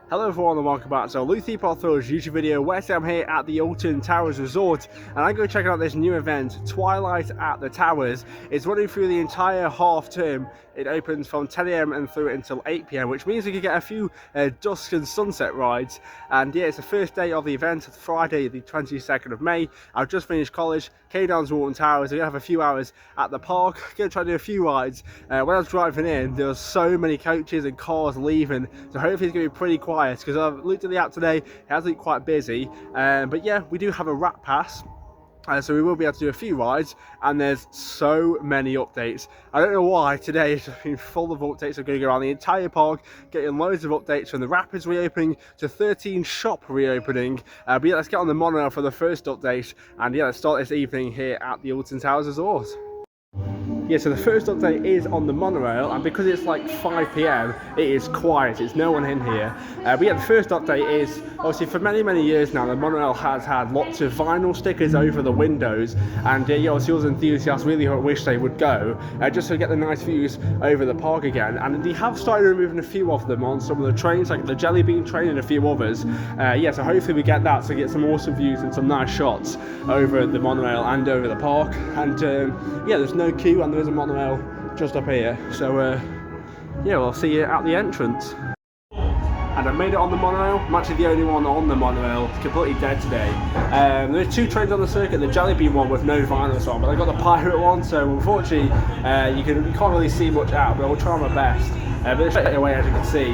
Hello everyone and welcome back to Lucy Potter's YouTube video where I'm here at the Alton Towers Resort and I'm going to check out this new event, Twilight at the Towers. It's running through the entire half term. It opens from 10 AM and through until 8 PM, which means we can get a few dusk and sunset rides. And yeah, it's the first day of the event, Friday the 22nd of May. I've just finished college, came down to Alton Towers. We're going to have a few hours at the park, going to try to do a few rides. When I was driving in, there was so many coaches and cars leaving, so hopefully it's going to be pretty quiet because I've looked at the app today, it has looked quite busy. But yeah, we do have a rat pass. So we will be able to do a few rides, and there's so many updates. I don't know why today has been full of updates. I'm going to go around the entire park, getting loads of updates from the Rapids reopening to 13 shop reopening. But yeah, let's get on the Monorail for the first update, and yeah, let's start this evening here at the Alton Towers Resort. Yeah, so the first update is on the Monorail, and because it's like 5 PM, it is quiet, it's no one in here. But yeah, the first update is, obviously for many years now, the Monorail has had lots of vinyl stickers over the windows, and yeah, obviously us enthusiasts really wish they would go, just to get the nice views over the park again. And they have started removing a few of them on some of the trains, like the Jelly Bean train and a few others. Yeah, so hopefully we get that, so get some awesome views and some nice shots over the Monorail and over the park. And yeah, there's no queue, and there is a monorail just up here, so yeah, we'll see you at the entrance. And I made it on the Monorail. I'm actually the only one on the Monorail. It's completely dead today. There's two trains on the circuit, the Jelly Bean one with no vinyls on, but I got the Pirate one, so unfortunately you can't really see much out, but I will try my best. But straight away, as you can see,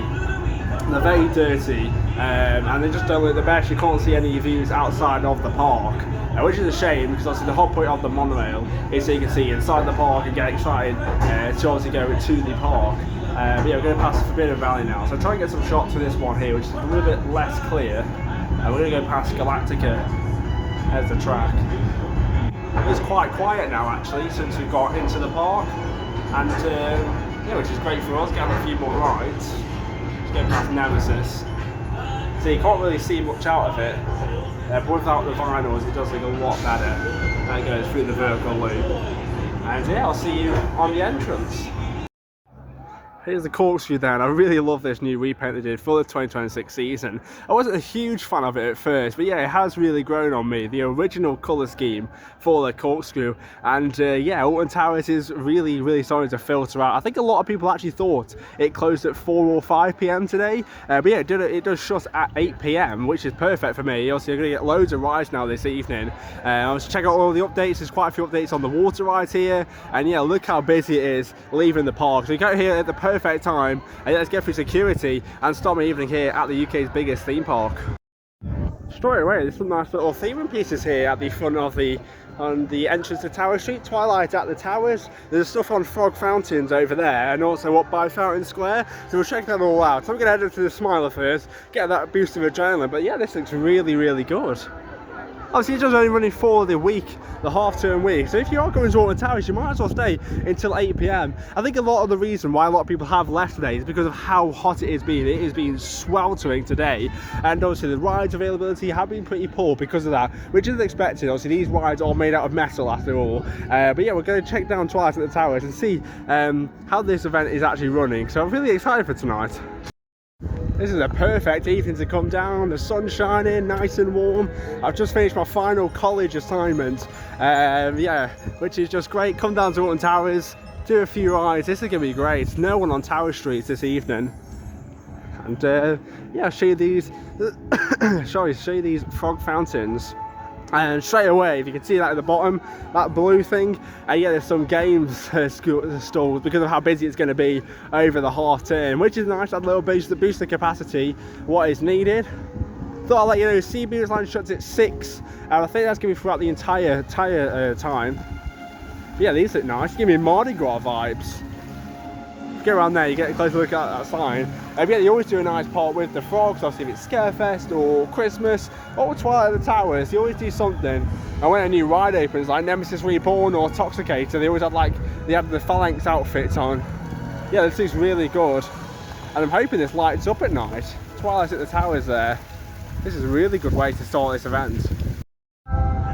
they're very dirty, and they just don't look the best. You can't see any views outside of the park, which is a shame, because obviously the whole point of the Monorail is so you can see inside the park and get excited to obviously go to the park. But yeah, we're going to pass Forbidden Valley now, so try and get some shots for this one here, which is a little bit less clear. We're going to go past Galactica as the track. It's quite quiet now actually since we've got into the park, and yeah, which is great for us, getting a few more rides. Let's go past Nemesis. So you can't really see much out of it, but without the vinyls it does look a lot better. That goes through the vertical loop. And yeah, I'll see you on the entrance. Here's the corkscrew then. I really love this new repaint they did for the 2026 season. I wasn't a huge fan of it at first, but yeah, it has really grown on me. The original colour scheme for the corkscrew, and yeah, Alton Towers is really starting to filter out. I think a lot of people actually thought it closed at 4 or 5 PM today, but yeah, it does shut at 8 PM, which is perfect for me. Obviously, I'm going to get loads of rides now this evening. I was checking out all the updates. There's quite a few updates on the water rides here, and yeah, look how busy it is leaving the park. So you go here at the perfect time, and let's get through security and start my evening here at the UK's biggest theme park. Straight away, there's some nice little theming pieces here at the front of on the entrance to Tower Street. Twilight at the Towers. There's stuff on Frog Fountains over there, and also up by Fountain Square, so we'll check that all out. So I'm going to head up to the Smiler first, get that boost of adrenaline, but yeah, this looks really good. Obviously, it's just only running for the week, the half-term week, so if you are going to Alton Towers, you might as well stay until 8 PM. I think a lot of the reason why a lot of people have left today is because of how hot it has been. It has been sweltering today, and obviously the rides availability have been pretty poor because of that, which is expected. Obviously, these rides are made out of metal after all. But yeah, we're going to check down Twilight at the Towers and see how this event is actually running, so I'm really excited for tonight. This is a perfect evening to come down, the sun's shining, nice and warm. I've just finished my final college assignment, yeah, which is just great. Come down to Alton Towers, do a few rides. This is going to be great. No one on Tower Street this evening. And yeah, I'll show you these, show you these frog fountains. And straight away, if you can see that at the bottom, that blue thing, and yeah, there's some games stalls because of how busy it's going to be over the half term, which is nice. That little boost, the capacity, what is needed. Thought I'll let you know, CB's line shuts at 6, and I think that's going to be throughout the entire time. But yeah, these look nice. Give me Mardi Gras vibes. Go around there, you get a closer look at that sign. Yeah, they always do a nice part with the frogs, obviously if it's Scarefest or Christmas or Twilight at the Towers, they always do something. And when a new ride opens, like Nemesis Reborn or Toxicator, they always have the Phalanx outfits on. Yeah, this looks really good. And I'm hoping this lights up at night. Twilight at the Towers there. This is a really good way to start this event.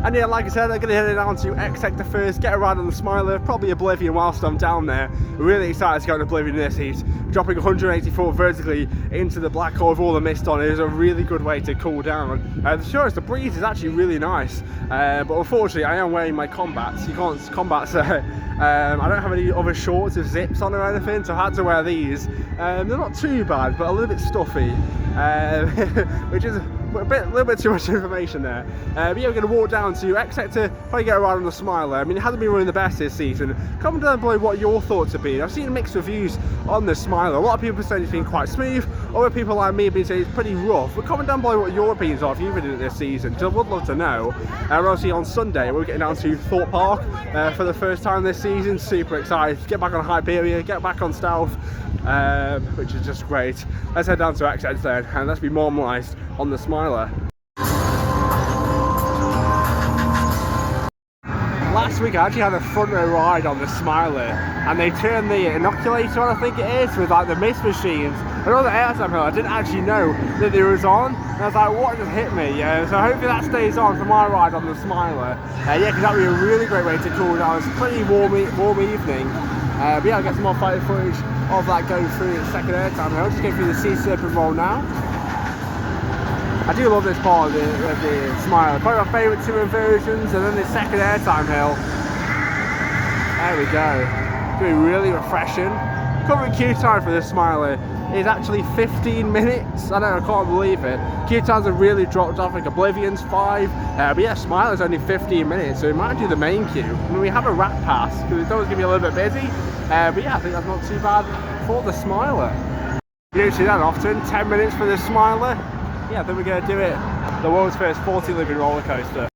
And yeah, like I said, I'm going to head down to X Sector first, get a ride on the Smiler, probably Oblivion whilst I'm down there. Really excited to go on Oblivion in this heat. Dropping 180 foot vertically into the black hole with all the mist on it is a really good way to cool down. The breeze is actually really nice, but unfortunately I am wearing my combats. You can't combats. I don't have any other shorts with zips on or anything, so I had to wear these. They're not too bad, but a little bit stuffy, which is a little bit too much information there. But yeah, we're going to walk down to X Sector, probably get a ride on the Smiler. I mean, it hasn't been running the best this season. Comment down below what your thoughts have been. I've seen mixed reviews on the Smiler. A lot of people saying it's been quite smooth, other people like me have been saying it's pretty rough. But comment down below what your opinions are if you've ridden it this season, because I would love to know. Obviously on Sunday we're getting down to Thorpe Park for the first time this season. Super excited to get back on Hyperia, get back on Stealth, which is just great. Let's head down to X Sector then, and let's be normalised on the Smiler. Last week I actually had a front row ride on the Smiler, and they turned the inoculator on, I think it is, with like the mist machines. And on the airtime hill I didn't actually know that it was on, and I was like, what just hit me? So hopefully that stays on for my ride on the Smiler. Yeah, because that would be a really great way to cool down. It's a pretty warm evening. But yeah, I'll get some more fighting footage of that going through the second airtime hill. Just go through the Sea Serpent roll now. I do love this part of the Smiler. Probably my favourite two inversions, and then the second airtime hill. There we go. It's going to be really refreshing. Current queue time for this Smiler is actually 15 minutes. I know, I can't believe it. Queue times have really dropped off, like Oblivion's 5. But yeah, Smiler's only 15 minutes, so we might do the main queue. I mean, we have a rat pass, because it's always going to be a little bit busy. But yeah, I think that's not too bad for the Smiler. You don't see that often, 10 minutes for the Smiler. Yeah, then we're going to do it, the world's first 40 living roller coaster.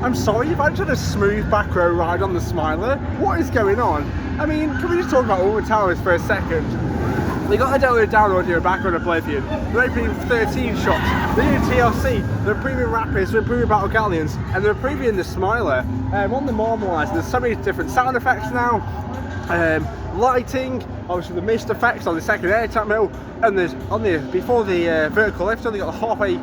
I'm sorry, you've had a smooth back row ride on the Smiler. What is going on? I mean, can we just talk about Alton Towers for a second? They got the down audio back on Oblivion. They're opening 13 shops. They're doing TLC, they're improving Rapids, they're improving Battle Galleons, and they're improving the Smiler. On the normalised, there's so many different sound effects now. Lighting, obviously the mist effects on the second airtime hill, and there's before the vertical lift, they got the halfway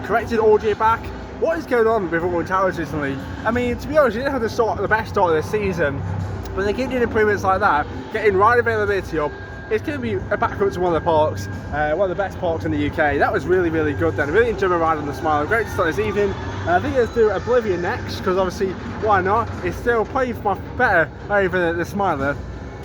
corrected audio back. What is going on with Alton Towers recently? I mean, to be honest, you didn't have the best start of the season, but they keep doing improvements like that, getting ride availability up. It's going to be a backup to one of the parks, one of the best parks in the UK. That was really, really good then. I really enjoyed my ride on the Smiler. Great to start this evening. I think let's do Oblivion next, because obviously, why not? It's still probably better over the Smiler.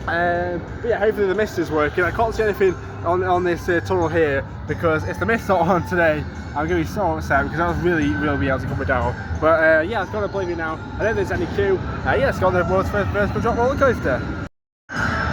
But yeah, hopefully the mist is working. I can't see anything on this tunnel here, because if the mist's not on today, I'm going to be so upset, because I was really be able to come down. But yeah, let's go to Oblivion now. I don't think there's any queue. Yeah, let's go on the world's first vertical drop roller coaster.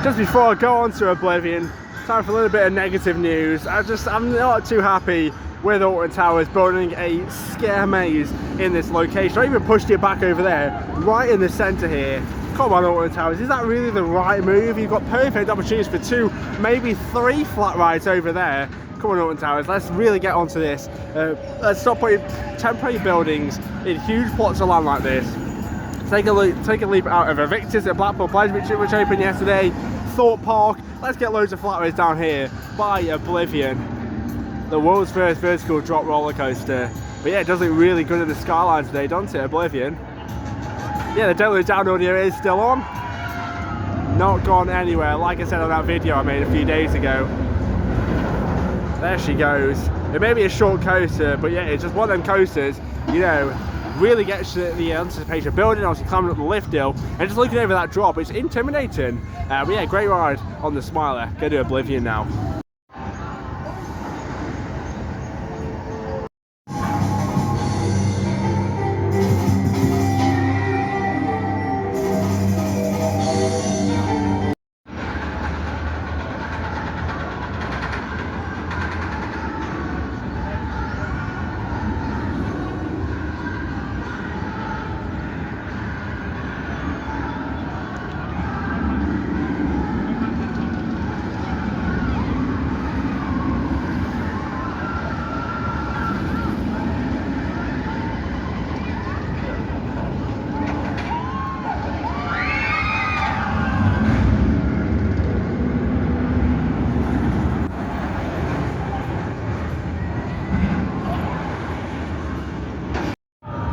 Just before I go on to Oblivion, time for a little bit of negative news. I'm not too happy with Alton Towers building a scare maze in this location. I even pushed it back over there, right in the centre here. Come on, Alton Towers, is that really the right move? You've got perfect opportunities for 2, maybe 3 flat rides over there. Come on, Alton Towers, let's really get onto this. Let's stop putting temporary buildings in huge plots of land like this. Take a leap out of Evictus at Blackpool Pledge, which opened yesterday. Thorpe Park. Let's get loads of flat rides down here by Oblivion, the world's first vertical drop roller coaster. But yeah, it does look really good in the skyline today, doesn't it, Oblivion? Yeah, the download down audio is still on. Not gone anywhere, like I said on that video I made a few days ago. There she goes. It may be a short coaster, but yeah, it's just one of them coasters, you know, really gets the anticipation building, obviously climbing up the lift hill, and just looking over that drop, it's intimidating. But yeah, great ride on the Smiler. Go to Oblivion now.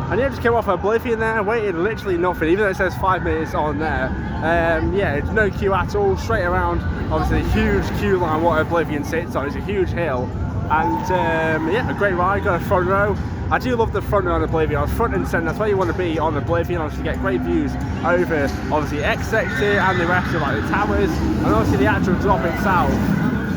And yeah, just came off Oblivion there, waited literally nothing, even though it says 5 minutes on there. Yeah, it's no queue at all, straight around, obviously a huge queue line what Oblivion sits on, it's a huge hill. And yeah, a great ride, got a front row. I do love the front row on Oblivion, I was front and centre, that's where you want to be on Oblivion, obviously get great views over obviously X sector and the rest of like the towers, and obviously the actual drop itself.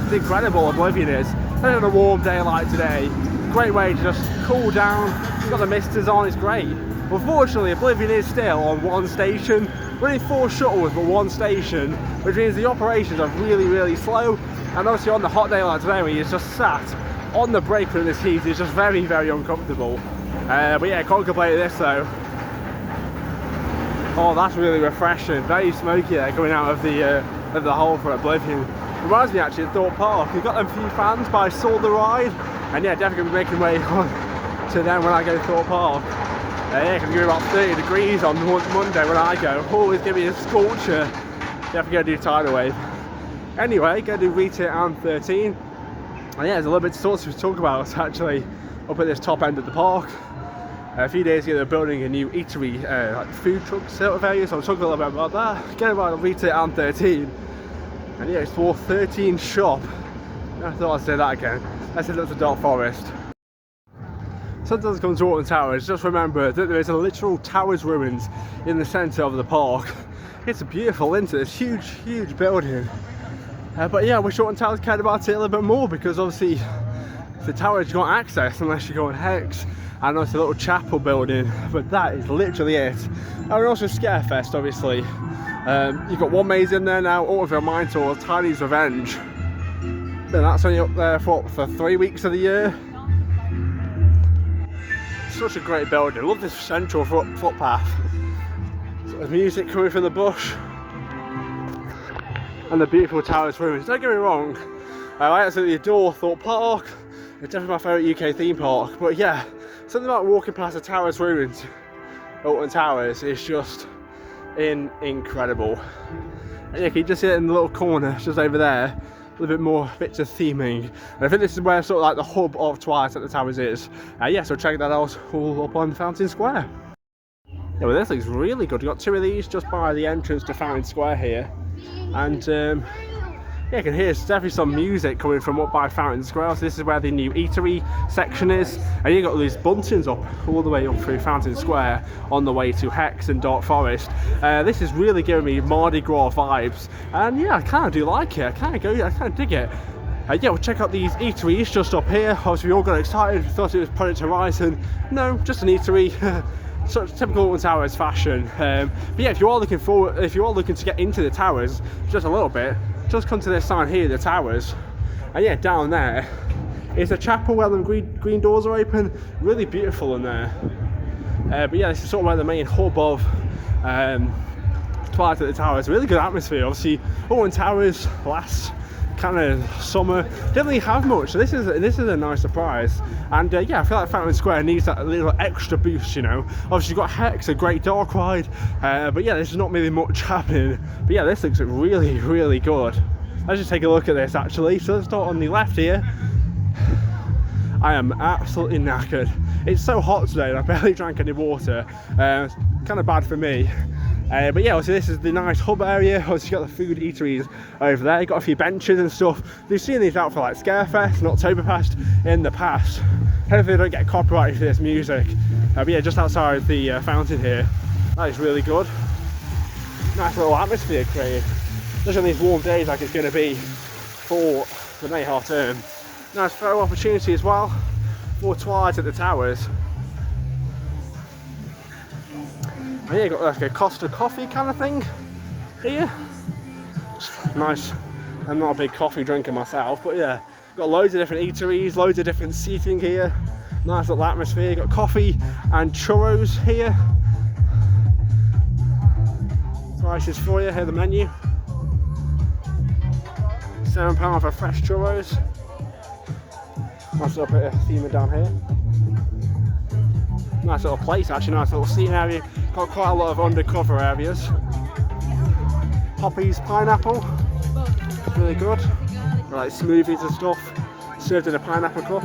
It's incredible, Oblivion is. Especially on a warm day like today, great way to just cool down. Got the misters on, it's great. Unfortunately, Oblivion is still on one station, running 4 shuttles but one station, which means the operations are really slow. And obviously on the hot day like today, where you're just sat on the brake with this heat, is just very uncomfortable. But yeah, can't complain with this though. Oh, that's really refreshing. Very smoky there coming out of the hole for Oblivion. Reminds me actually of Thorpe Park. We've got them few fans, but I saw the ride, and yeah, definitely gonna be making way on to then when I go to Thorpe Park. Yeah, it's going to be about 30 degrees on Monday when I go. Oh, it's going to be a scorcher. Definitely going to do tidal wave. Anyway, going to do Retail and 13. And yeah, there's a little bit to talk about actually up at this top end of the park. A few days ago they were building a new eatery, like food truck sort of area, so I'll talk a little bit about that. Get about Retail and 13. And yeah, it's for 13 shop. I thought I'd say that again. I said that's a Dark Forest. Sometimes come to Alton Towers, just remember that there is a literal Towers ruins in the centre of the park. It's beautiful, isn't it? It's huge building. But yeah, I wish Alton Towers cared about it a little bit more, because obviously the Towers you can't access unless you go on Hex, and also a little chapel building, but that is literally it. And also Scarefest, obviously. You've got one maze in there now, Autoville Mine Tour, Tiny's Revenge. And that's only up there for 3 weeks of the year. Such a great building. I love this central footpath. Sort of music coming from the bush. And the beautiful Towers ruins. Don't get me wrong, I absolutely adore Thorpe Park. It's definitely my favourite UK theme park. But yeah, something about walking past the Towers ruins, Alton Towers, is just incredible. And yeah, can you just see it in the little corner just over there? A little bit more bits of theming, and I think this is where sort of like the hub of Twilight at the Towers is. Yeah, so check that out all up on Fountain Square. Yeah, well, this looks really good. We've got 2 of these just by the entrance to Fountain Square here, and yeah, you can hear definitely some music coming from up by Fountain Square. So this is where the new eatery section is, and you've got these buntings up all the way up through Fountain Square on the way to Hex and Dark Forest. This is really giving me Mardi Gras vibes, and yeah, I kind of do like it. I kind of dig it. Yeah, we'll check out these eateries just up here. Obviously we all got excited, thought it was Project Horizon. No, just an eatery. Such typical Alton Towers fashion. But yeah, if you are looking to get into the Towers just a little bit, just come to this sign here, the Towers, and yeah, down there is a chapel where the green doors are open. Really beautiful in there. But yeah, this is sort of where the main hub of Twilight at the Towers. Really good atmosphere. Obviously, Alton Towers last kind of summer didn't really have much, so this is a nice surprise. And yeah, I feel like Fountain Square needs that little extra boost, you know. Obviously you've got Hex, a great dark ride, but yeah, there's not really much happening. But yeah, this looks really good. Let's just take a look at this actually. So let's start on the left here. I am absolutely knackered. It's so hot today and I barely drank any water. Kind of bad for me. But yeah, so this is the nice hub area. Also, you've got the food eateries over there. You've got a few benches and stuff. We've seen these out for like Scarefest and Oktoberfest in the past. Hopefully they don't get copyrighted for this music. But yeah, just outside the fountain here. That is really good. Nice little atmosphere created. Especially on these warm days like it's going to be for the May half term. Nice photo opportunity as well for Twilight at the Towers. And yeah, you've got like a Costa coffee kind of thing here. Nice. I'm not a big coffee drinker myself, but yeah, got loads of different eateries, loads of different seating here. Nice little atmosphere. Got coffee and churros here. Prices for you, here the menu. £7 for fresh churros. Nice little bit of theme down here. Nice little place actually, nice little seating area. Got quite a lot of undercover areas. Poppy's pineapple, really good. Like smoothies and stuff, served in a pineapple cup.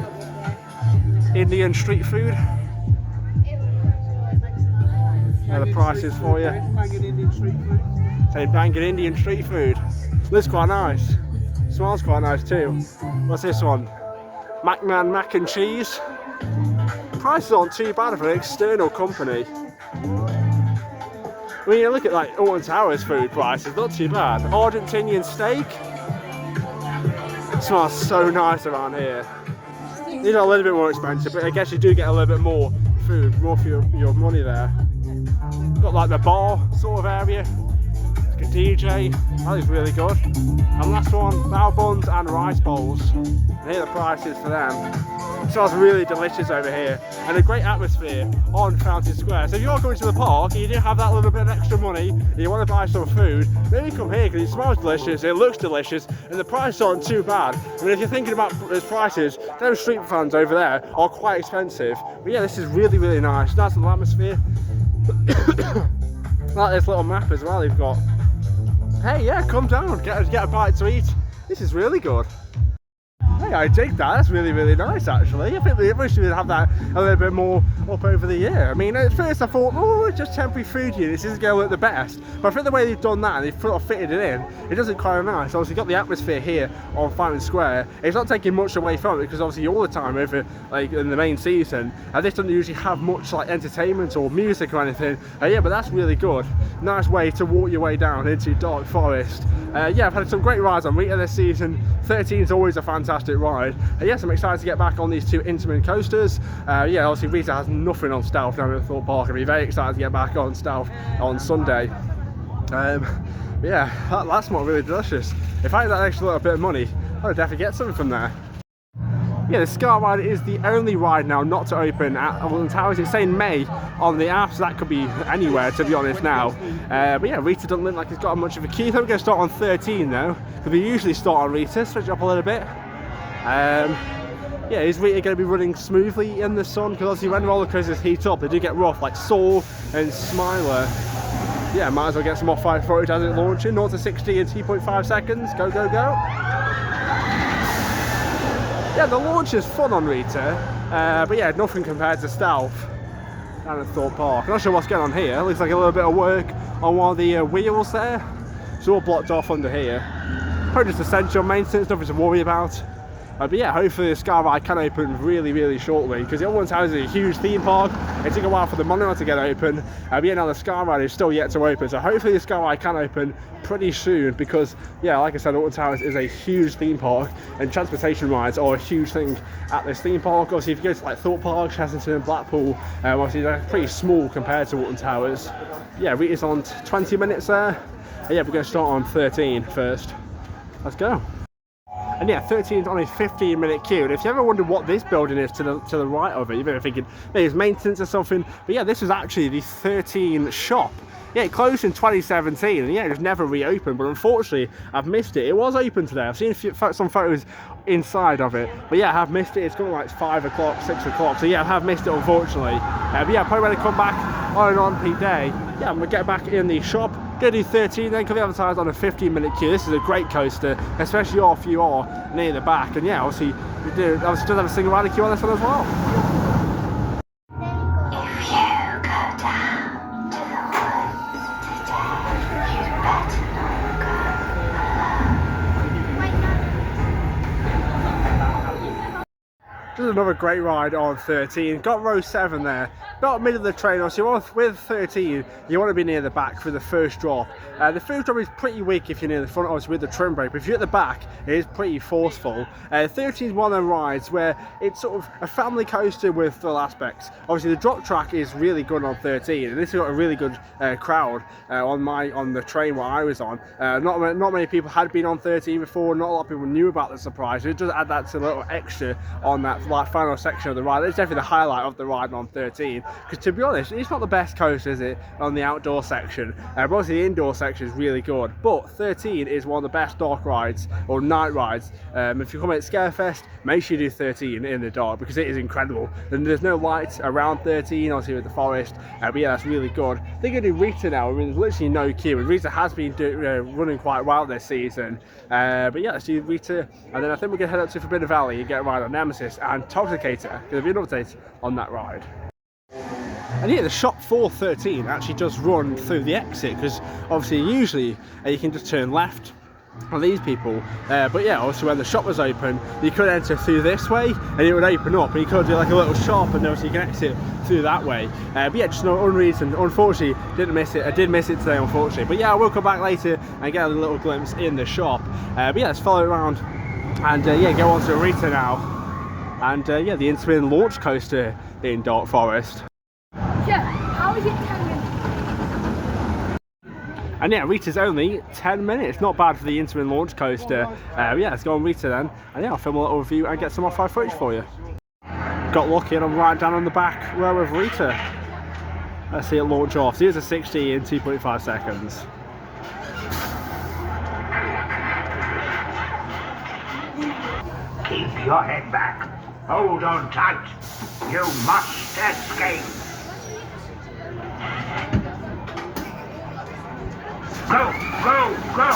Indian street food. The prices for you. Say banging Indian street food. Looks quite nice. Smells quite nice too. What's this one? Macman mac and cheese. Prices aren't too bad for an external company. I mean, you look at like Alton Towers food prices, not too bad. Argentinian steak. It smells so nice around here. These are a little bit more expensive, but I guess you do get a little bit more food, more for your money there. Got like the bar sort of area. It's got DJ, that is really good. And last one, bao buns and rice bowls. And here are the prices for them. It smells really delicious over here, and a great atmosphere on Fountain Square. So if you're going to the park and you do have that little bit of extra money and you want to buy some food, maybe come here because it smells delicious, it looks delicious, and the prices aren't too bad. I mean, if you're thinking about those prices, those street fans over there are quite expensive. But yeah, this is really, really nice. Nice little atmosphere. Like this little map as well you've got. Hey, yeah, come down, get a bite to eat. This is really good. Hey, I dig that. That's really, really nice actually. I think we wish we'd have that a little bit more up over the year. I mean, at first I thought, oh, it's just temporary food units, this isn't going to look the best. But I think the way they've done that and they've sort of fitted it in, it does look quite nice. Obviously, you've got the atmosphere here on Fountain Square. It's not taking much away from it because obviously all the time over like in the main season, this doesn't usually have much like entertainment or music or anything. Yeah, but that's really good. Nice way to walk your way down into Dark Forest. Yeah, I've had some great rides on Rita this season. 13 is always a fantastic ride. Yes, I'm excited to get back on these two Intamin coasters. Yeah, obviously Rita has nothing on Stealth down at Thorpe Park. I'll be very excited to get back on Stealth on Sunday. Yeah, that's not really delicious. If I had that extra little bit of money, I would definitely get something from there. Yeah, the Scar Ride is the only ride now not to open at Alton Towers. It's saying May on the app, so that could be anywhere to be honest now. But yeah, Rita doesn't look like it's got much of a queue. I think we're going to start on 13 though, because we usually start on Rita, switch up a little bit. Yeah, is Rita going to be running smoothly in the sun? Because obviously when roller coasters heat up, they do get rough, like Soul and Smiler. Yeah, might as well get some off-fire footage as it's launching. 0 to 60 in 2.5 seconds. Go, go, go. Yeah, the launch is fun on Rita, but yeah, nothing compared to Stealth down at Thorpe Park. I'm not sure what's going on here. It looks like a little bit of work on one of the wheels there. It's all blocked off under here. Probably just essential maintenance, nothing to worry about. But yeah, hopefully the Sky Ride can open really, really shortly, because the Alton Towers is a huge theme park. It took a while for the Monorail to get open, but yeah, now the Sky Ride is still yet to open, so hopefully the Sky Ride can open pretty soon, because yeah, like I said, Alton Towers is a huge theme park, and transportation rides are a huge thing at this theme park. Obviously, if you go to like Thorpe Park, Chessington and Blackpool, obviously they're pretty small compared to Alton Towers. Yeah, Rita's on 20 minutes there, and yeah, we're going to start on 13 first. Let's go. And yeah, 13 is on a 15-minute queue. And if you ever wondered what this building is to the right of it, you've been thinking maybe it's maintenance or something. But yeah, this was actually the 13 shop. Yeah, it closed in 2017, and yeah, it was never reopened. But unfortunately, I've missed it. It was open today. I've seen some photos inside of it, but yeah, I have missed it. It's got like 5 o'clock, 6 o'clock. So yeah, I have missed it, unfortunately. But yeah, probably when I come back on an on-peak day, yeah, I'm gonna get back in the shop. Gonna do 13 then, because the advertised on a 15-minute queue. This is a great coaster, especially if you are near the back. And yeah, obviously we do. Obviously, does have a single rider queue on this one as well. Just another great ride on 13. Got row 7 there. About mid of the train, obviously with 13, you want to be near the back for the first drop. The first drop is pretty weak if you're near the front, obviously with the trim brake, but if you're at the back, it is pretty forceful. 13 is one of them rides where it's sort of a family coaster with full aspects. Obviously the drop track is really good on 13, and this has got a really good crowd on the train where I was on. Not many people had been on 13 before, not a lot of people knew about the surprise. It does add that to a little extra on that final section of the ride. It's definitely the highlight of the ride on 13, because to be honest, it's not the best coaster, is it, on the outdoor section, but obviously the indoor section is really good. But 13 is one of the best dark rides or night rides. If you come at Scarefest, make sure you do 13 in the dark, because it is incredible. And there's no lights around 13, obviously with the forest, but yeah, that's really good. They're going to do Rita now. I mean, there's literally no queue, and Rita has been running quite well this season. But yeah, let's do Rita, and then I think we're going to head up to Forbidden Valley and get a ride on Nemesis and Toxicator. There'll be an update on that ride. And yeah, the shop for 13 actually does run through the exit, because obviously usually you can just turn left on these people, but yeah, also when the shop was open, you could enter through this way and it would open up, and you could do like a little shop, and obviously you can exit through that way. But yeah, just no reason, unfortunately, didn't miss it. I did miss it today, unfortunately, but yeah, I will come back later and get a little glimpse in the shop. But yeah, let's follow it around and yeah, go on to Rita now. And yeah, the Intamin launch coaster in Dark Forest. Yeah, how is it 10 minutes? And yeah, Rita's only 10 minutes. Not bad for the Intamin launch coaster. Yeah, let's go on Rita then. And yeah, I'll film a little review and get some off-road footage for you. Got lucky and I'm right down on the back row of Rita. Let's see it launch off. So here's a 60 in 2.5 seconds. Keep your head back. Hold on tight. You must escape. Go, go, go!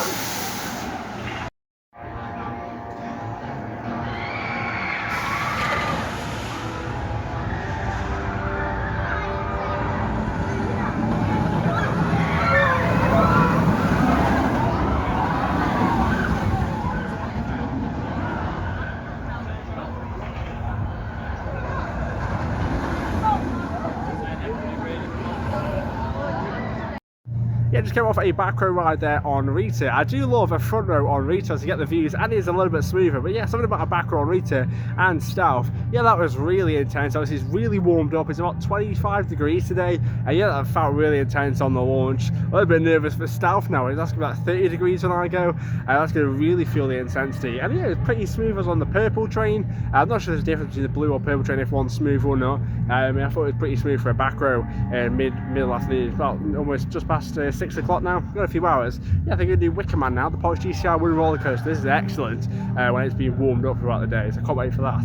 Yeah, just came off a back row ride there on Rita. I do love a front row on Rita to get the views, and it's a little bit smoother, but yeah, something about a back row on Rita and Stealth. Yeah, that was really intense. Obviously, it's really warmed up. It's about 25 degrees today, and yeah, that felt really intense on the launch. A little bit nervous for Stealth now. That's going to be about 30 degrees when I go, and that's going to really feel the intensity. And yeah, it's pretty smooth as on the purple train. I'm not sure there's a difference between the blue or purple train if one's smooth or not. I thought it was pretty smooth for a back row middle afternoon. It's about almost just past 6 o'clock now. Got a few hours. Yeah, I think we're going to do Wicker Man now, the Porsche GCR Wooden Roller Coaster. This is excellent when it's been warmed up throughout the day, so I can't wait for that.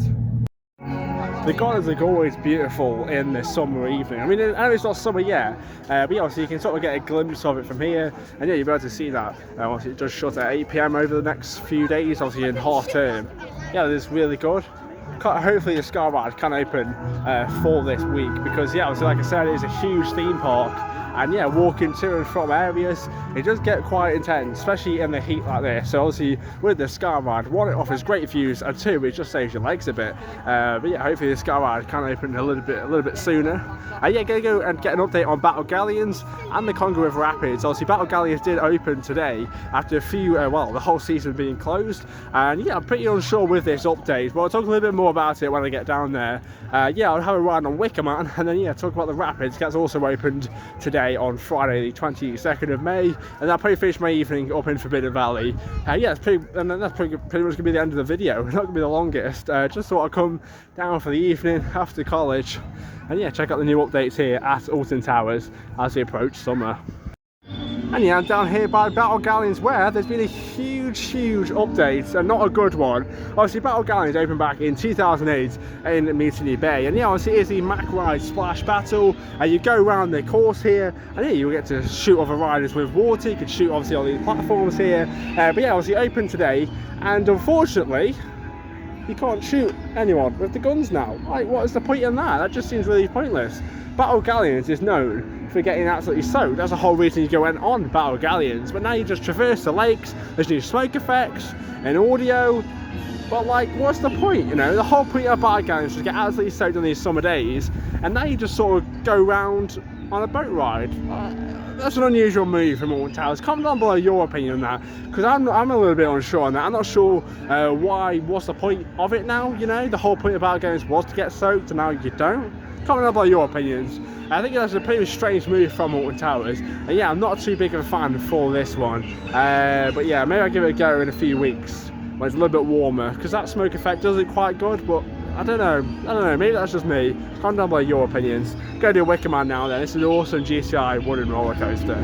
The gardens are always beautiful in the summer evening. I mean, I know it's not summer yet, but yeah, so you can sort of get a glimpse of it from here, and yeah, you'll be able to see that. Obviously, it does shut at 8 PM over the next few days, obviously in half term. Yeah, this is really good. Hopefully the Sky Ride can open for this week, because yeah, obviously, like I said, it's a huge theme park. And yeah, walking to and from areas, it does get quite intense, especially in the heat like this. So obviously with the Sky Ride, one, it offers great views, and two, it just saves your legs a bit. But yeah, hopefully the Sky Ride can open a little bit sooner. Yeah, gonna go and get an update on Battle Galleons and the Congo River Rapids. Obviously Battle Galleons did open today after a few, well, the whole season being closed. And yeah, I'm pretty unsure with this update, but I'll talk a little bit more about it when I get down there. Yeah, I'll have a ride on Wicker Man, and then yeah, talk about the Rapids. That's also opened today on Friday the 22nd of May, and I'll probably finish my evening up in Forbidden Valley. Yeah, that's pretty much going to be the end of the video. Not going to be the longest. Just thought I'd come down for the evening after college, and yeah, check out the new updates here at Alton Towers as we approach summer. And yeah, I'm down here by Battle Galleons, where there's been a huge update, and not a good one. Obviously, Battle Galleons opened back in 2008 in Mutiny Bay, and yeah, obviously here's the Mac Ride Splash Battle, and you go around the course here, and yeah, you'll get to shoot other riders with water. You can shoot obviously on these platforms here, but yeah, obviously open today, and unfortunately, you can't shoot anyone with the guns now. Like, what is the point in that? That just seems really pointless. Battle Galleons is known for getting absolutely soaked. That's the whole reason you go on Battle Galleons. But now you just traverse the lakes, there's new smoke effects and audio. But like, what's the point? You know, the whole point of bar games is to get absolutely soaked on these summer days, and now you just sort of go round on a boat ride. That's an unusual move from Alton Towers. Comment down below your opinion on that, because I'm a little bit unsure on that. I'm not sure what's the point of it now. You know, the whole point of bar games was to get soaked, and now you don't. Comment down below your opinions. I think that's a pretty strange move from Alton Towers, and yeah, I'm not too big of a fan for this one. But yeah, maybe I'll give it a go in a few weeks when it's a little bit warmer, because that smoke effect does it quite good. But I don't know, maybe that's just me. Comment down below your opinions. Go do Wicker Man now then. This is an awesome GCI wooden roller coaster.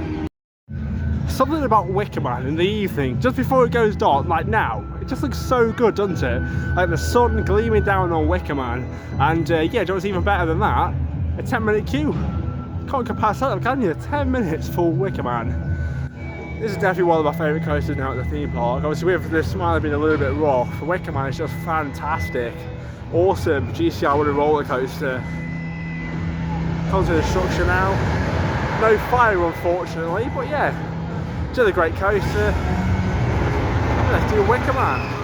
Something about Wicker Man in the evening, just before it goes dark, like now, it just looks so good, doesn't it? Like the sun gleaming down on Wicker Man, and yeah, do you know what's even better than that? A 10-minute queue. Can't go past that, can you? 10 minutes for Wicker Man. This is definitely one of my favourite coasters now at the theme park. Obviously with the Smiley being a little bit rough, Wicker Man is just fantastic. Awesome GCI wooden roller coaster. Comes with a structure now. No fire unfortunately, but yeah, still a great coaster. Let's do Wicker Man.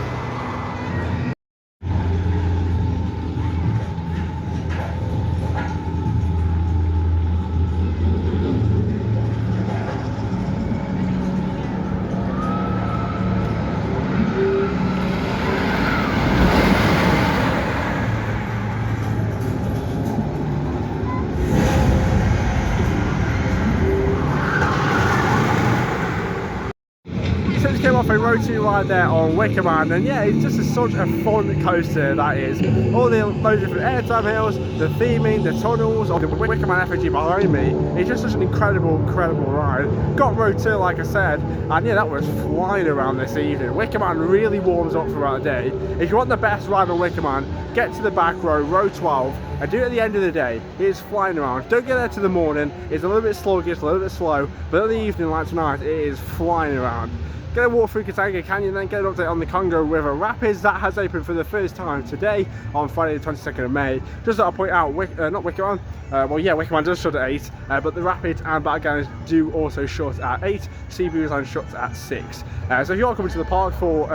Came off a Road 2 ride there on Wicker Man, and yeah, it's just such a fun coaster that is. All the loads of different airtime hills, the theming, the tunnels, or the Wicker Man effigy behind me. It's just such an incredible ride. Got Road 2 like I said, and yeah, that was flying around this evening. Wicker Man really warms up throughout the day. If you want the best ride on Wicker Man, get to the back row, row 12, and do it at the end of the day. It's flying around. Don't get there to the morning. It's a little bit sluggish, a little bit slow, but in the evening like tonight, it is flying around. Get a walk through Katanga Canyon, then get an update on the Congo River Rapids. That has opened for the first time today on Friday the 22nd of May. Just thought I'd point out, not Wicker Man, well yeah, Wicker Man does shut at 8, but the Rapids and Backgammon do also shut at 8. Seabreeze Line shuts at 6. So if you are coming to the park for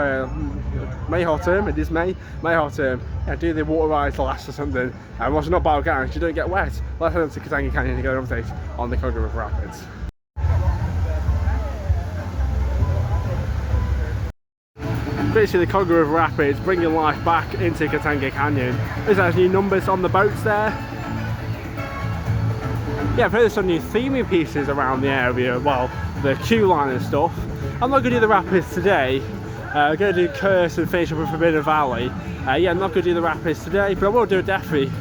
May half term, it is May half term, yeah, do the water rides last or something. And once you're not Backgammon, you don't get wet, let's head up to Katanga Canyon and get an update on the Congo River Rapids. Great to see the Congo River Rapids bringing life back into Katanga Canyon. There's new numbers on the boats there. Yeah, I've heard there's some new theming pieces around the area, well, the queue line and stuff. I'm not going to do the rapids today. I'm going to do Curse and finish up with Forbidden Valley. Yeah, I'm not going to do the rapids today, but I will do a definitely,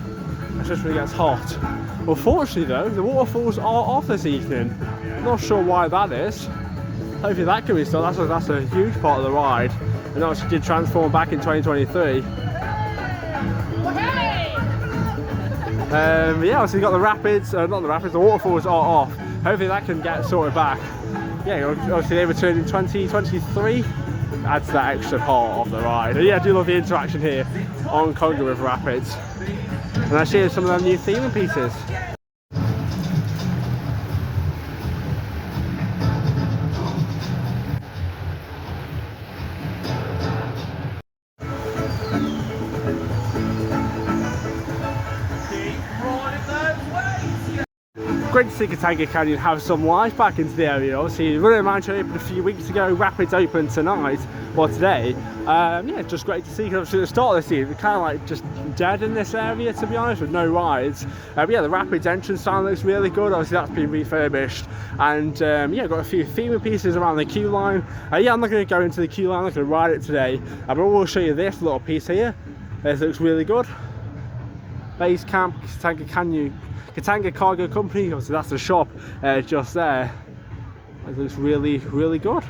especially when it gets hot. Unfortunately though, the waterfalls are off this evening. Not sure why that is. Hopefully that can be still. That's a huge part of the ride. And obviously did transform back in 2023. Yeah, obviously you've got the rapids, not the rapids, the waterfalls are off. Hopefully that can get sorted back. Yeah, obviously they returned in 2023. Adds that extra part of the ride. And yeah, I do love the interaction here on Congo River Rapids. And I see some of them new theming pieces. Great to see Katanga Canyon have some life back into the area. Obviously, Wicker Man opened a few weeks ago, Rapids opened tonight, or today. Yeah, just great to see, because obviously at the start of the season, kind of like just dead in this area, to be honest, with no rides. But yeah, the Rapids entrance sign looks really good. Obviously, that's been refurbished. And yeah, got a few theming pieces around the queue line. Yeah, I'm not going to go into the queue line, I'm not going to ride it today. But I will show you this little piece here. This looks really good. Base Camp, Katanga Canyon. Katanga Cargo Company, obviously that's the shop just there. It looks really good.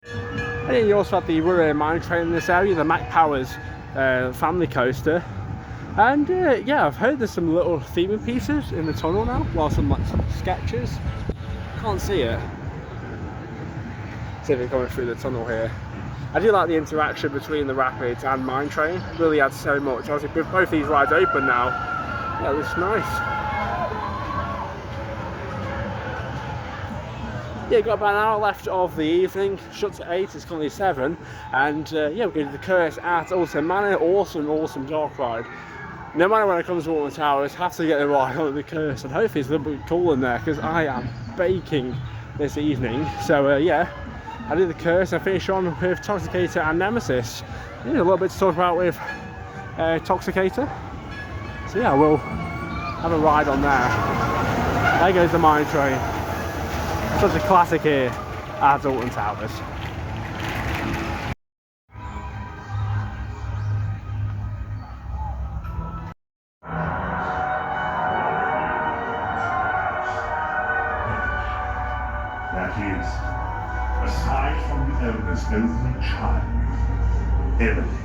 And then you also have the Wicker Man train in this area, the Mac Powers family coaster. And yeah, I've heard there's some little theming pieces in the tunnel now, well, some sketches. Can't see it. See if it's coming through the tunnel here. I do like the interaction between the Rapids and Mine Train. Really adds so much. Obviously with both these rides open now, yeah, it looks nice. yeah, got about an hour left of the evening. Shuts at 8, it's currently 7, and yeah, we're going to the curse at Alton Manor. Awesome dark ride. No matter when it comes to Alton Towers, have to get the ride on the curse, and hopefully it's a little bit cool in there because I am baking this evening. So yeah, I did the curse and finish on with Toxicator and Nemesis. Yeah, a little bit to talk about with Toxicator. So yeah, we'll have a ride on there. There goes the mine train. Such a classic here at Alton Towers. That is, aside from the owner's only child, Emily.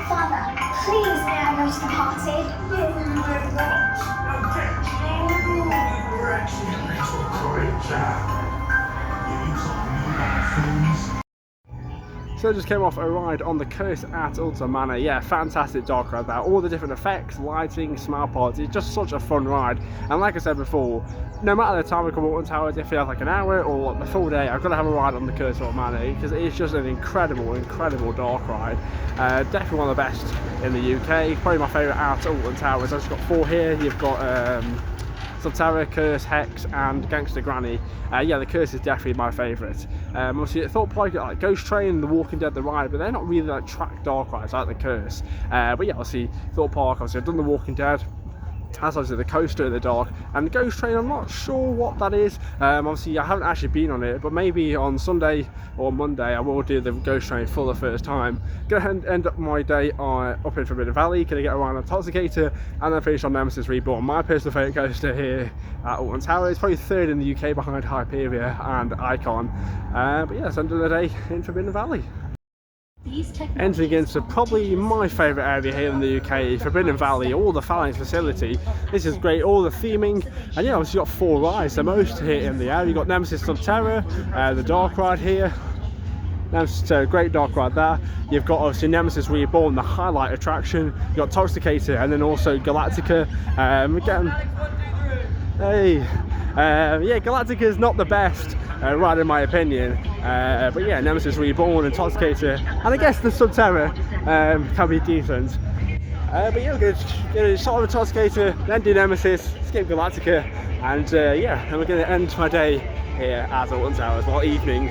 Father, please may I go to the party? No, you did not. No, get you were actually a little creature. You something about fools. So I just came off a ride on the curse at Alton Manor. Yeah, fantastic dark ride there. All the different effects, lighting, smile pods. It's just such a fun ride. And like I said before, no matter the time I come to Alton Towers, if it has like an hour or the full day, I've got to have a ride on the curse at Alton Manor because it is just an incredible dark ride. Definitely one of the best in the UK. Probably my favourite at Alton Towers. I've just got 4 here. You've got Subterra, Curse, Hex, and Gangster Granny. Yeah, the Curse is definitely my favourite. Obviously, I thought probably like Ghost Train, The Walking Dead, The Ride, but they're not really like track dark rides like the Curse. But yeah, obviously, Thorpe Park, obviously I've done The Walking Dead. That's obviously the coaster in the dark, and the Ghost Train, I'm not sure what that is. Obviously I haven't actually been on it, but maybe on Sunday or Monday I will do the Ghost Train for the first time. Gonna end up my day up in Forbidden Valley, gonna get around on Toxicator, and then finish on Nemesis Reborn, my personal favourite coaster here at Alton Towers. Probably 3rd in the UK behind Hyperia and Icon. But yeah, it's end of the day in Forbidden Valley. Entering into probably my favourite area here in the UK, Forbidden Valley, all the Phalanx facility. This is great, all the theming, and yeah, obviously you've got 4 rides, the most here in the area. You've got Nemesis Subterra, the dark ride here. Nemesis, great dark ride there. You've got obviously Nemesis Reborn, the highlight attraction. You've got Toxicator, and then also Galactica. Again, hey, yeah, Galactica is not the best ride in my opinion, but yeah, Nemesis Reborn and Toxicator, and I guess the Subterra can be decent. But yeah, we're going to start with Toxicator, then do Nemesis, skip Galactica, and yeah, and we're going to end my day here at Alton Towers, or evening.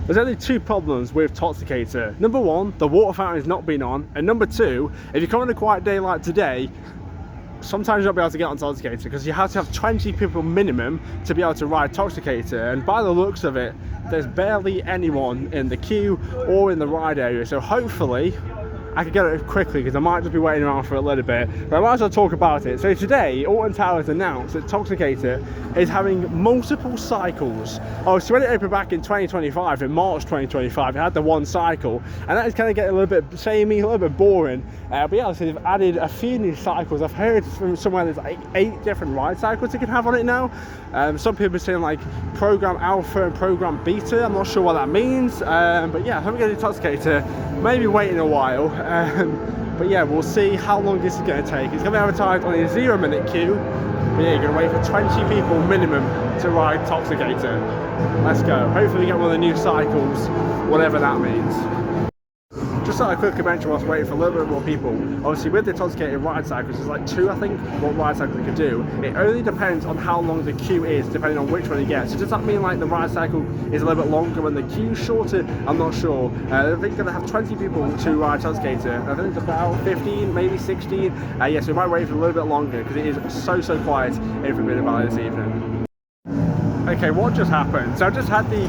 There's only 2 problems with Toxicator. Number 1, the water fountain has not been on, and number 2, if you come on a quiet day like today, sometimes you'll not be able to get on Toxicator because you have to have 20 people minimum to be able to ride Toxicator, and by the looks of it, there's barely anyone in the queue or in the ride area, so hopefully I can get it quickly because I might just be waiting around for a little bit, but I might as well talk about it. So today, Alton Towers announced that Toxicator is having multiple cycles. Oh, so when it opened back in 2025, in March 2025, it had the 1 cycle, and that is kind of getting a little bit samey, a little bit boring. But yeah, so they've added a few new cycles. I've heard from somewhere there's like 8 different ride cycles you can have on it now. Some people are saying like Program Alpha and Program Beta. I'm not sure what that means, but yeah, I'm going to do Toxicator. Maybe waiting a while. But yeah, we'll see how long this is going to take. It's going to be advertised on a 0-minute queue. But yeah, you're going to wait for 20 people minimum to ride Toxicator. Let's go. Hopefully we get one of the new cycles, whatever that means. Just thought I'd quickly mention whilst waiting for a little bit more people. Obviously with the Toxicator ride cycles, there's like 2 I think, what ride cycles you can do. It only depends on how long the queue is, depending on which one you get. So does that mean like the ride cycle is a little bit longer when the queue's shorter? I'm not sure. I think they're going to have 20 people to ride Toxicator. I think it's about 15, maybe 16. Yes, we might wait for a little bit longer because it is so quiet in Forbidden Valley this evening. Okay, what just happened? So I just had the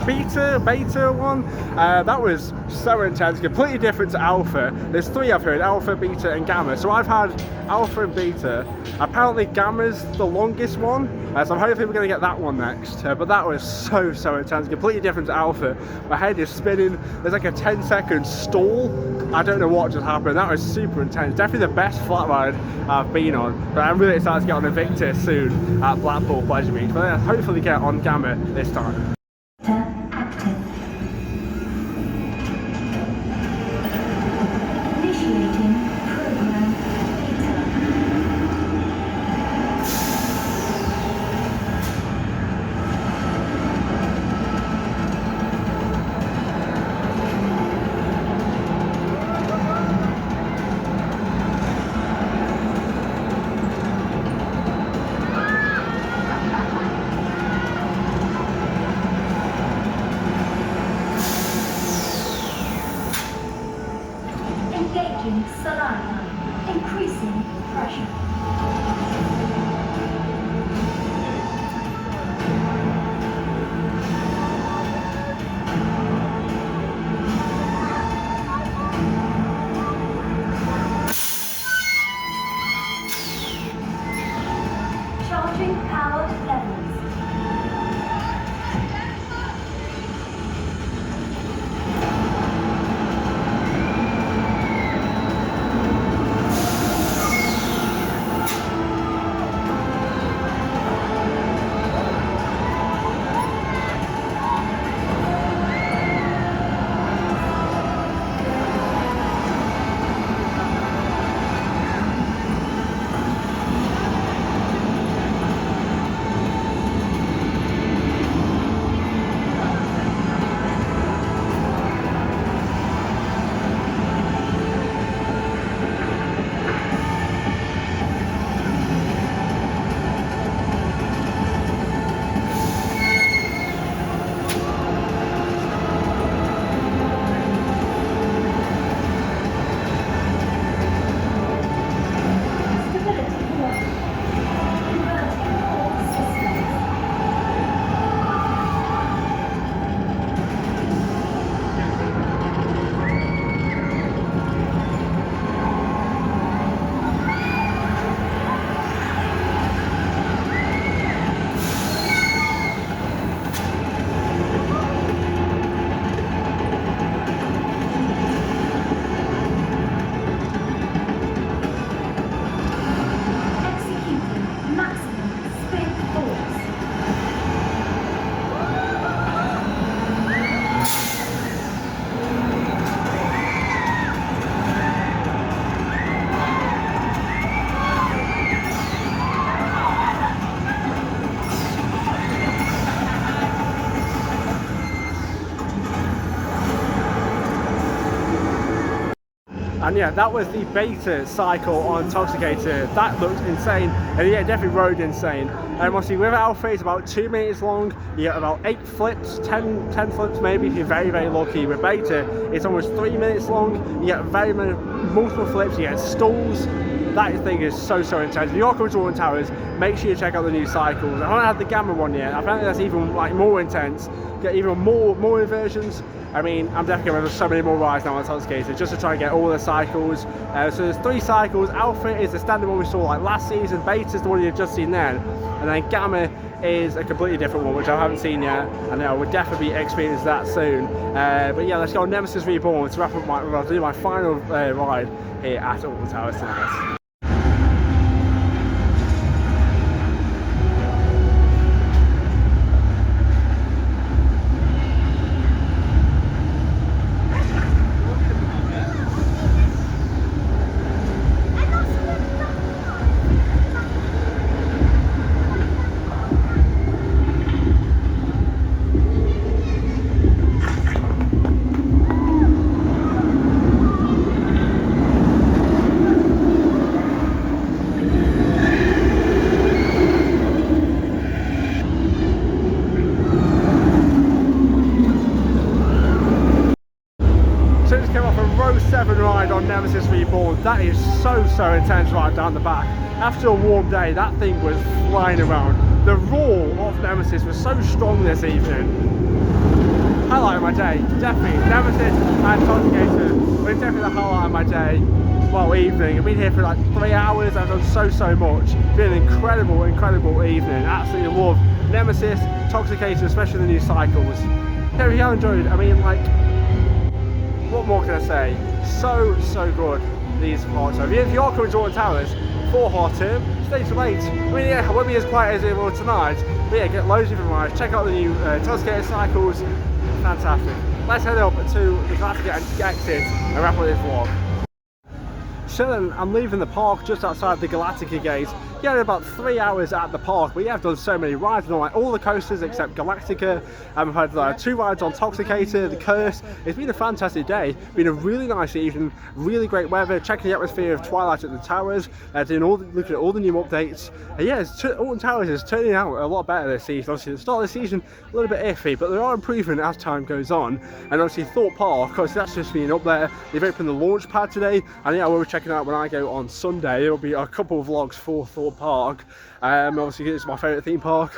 beta one. That was so intense, completely different to alpha. There's 3 I've heard, alpha, beta and gamma. So I've had alpha and beta. Apparently gamma's the longest one, so I'm hoping we're going to get that one next. But that was so intense, completely different to alpha. My head is spinning, there's like a 10-second stall. I don't know what just happened. That was super intense, definitely the best flat ride I've been on. But I'm really excited to get on Invictus soon at Blackpool Pleasure Beach. But yeah, hopefully get on gamma this time. Initiate Charging power levels. And yeah, that was the beta cycle on Toxicator. That looked insane, and yeah, definitely rode insane. Obviously with Alpha it's about 2 minutes long, you get about 8 flips, 10 flips maybe if you're very, very lucky. With beta, it's almost 3 minutes long, you get very many, multiple flips, you get stalls. That thing is so intense. If you're coming to Alton Towers, make sure you check out the new cycles. I haven't had the Gamma one yet. Apparently that's even like more intense. Get even more inversions. I mean, I'm definitely going to have so many more rides now on Toxicator just to try and get all the cycles. So there's 3 cycles. Alpha is the standard one we saw like last season. Beta is the one you've just seen then. And then Gamma is a completely different one, which I haven't seen yet. And I will definitely be experiencing that soon. But yeah, let's go on Nemesis Reborn to wrap up I'll do my final ride here at Alton Towers tonight. Ride on Nemesis Reborn. That is so intense right down the back. After a warm day, that thing was flying around. The roar of Nemesis was so strong this evening. Highlight of my day, definitely. Nemesis and Toxicator were definitely the highlight of my day. Well, evening. I've been here for like 3 hours. I've done so much. It's been an incredible evening. Absolutely love Nemesis, Toxicator, especially the new cycles. Yeah, if you enjoyed, I mean, like, what more can I say? So good, these parts. So if you're coming to Alton Towers for half term, stay too late. I mean, yeah, it won't be as quiet as it will tonight, but yeah, get loads of different rides. Check out the new Toxicator cycles. Fantastic. Let's head up to the Galactic exit and wrap up this vlog. So then I'm leaving the park just outside the Galactica gate. Yeah, about 3 hours at the park, but yeah, I've done so many rides, and like all the coasters except Galactica. I've had 2 rides on Toxicator, the Curse. It's been a fantastic day. Been a really nice evening, really great weather, checking the atmosphere of Twilight at the Towers, looking at all the new updates. Yeah, Alton Towers is turning out a lot better this season. Obviously, the start of the season a little bit iffy, but they are improving as time goes on. And obviously, Thorpe Park, of course, that's just been up there. They've opened the launch pad today, and yeah, we'll be checking out when I go on Sunday. There'll be a couple of vlogs for Thorpe Park. Obviously, it's my favourite theme park.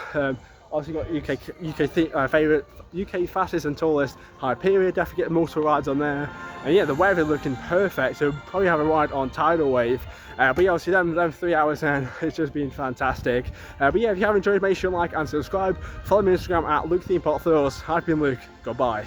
Obviously got favourite UK fastest and tallest Hyperion, definitely getting multiple rides on there. And yeah, the weather looking perfect, so probably have a ride on Tidal Wave. But yeah, obviously them 3 hours in, it's just been fantastic. But yeah, if you have enjoyed, make sure to like and subscribe. Follow me on Instagram at LukeThemeParkThrills. I've been Luke, goodbye.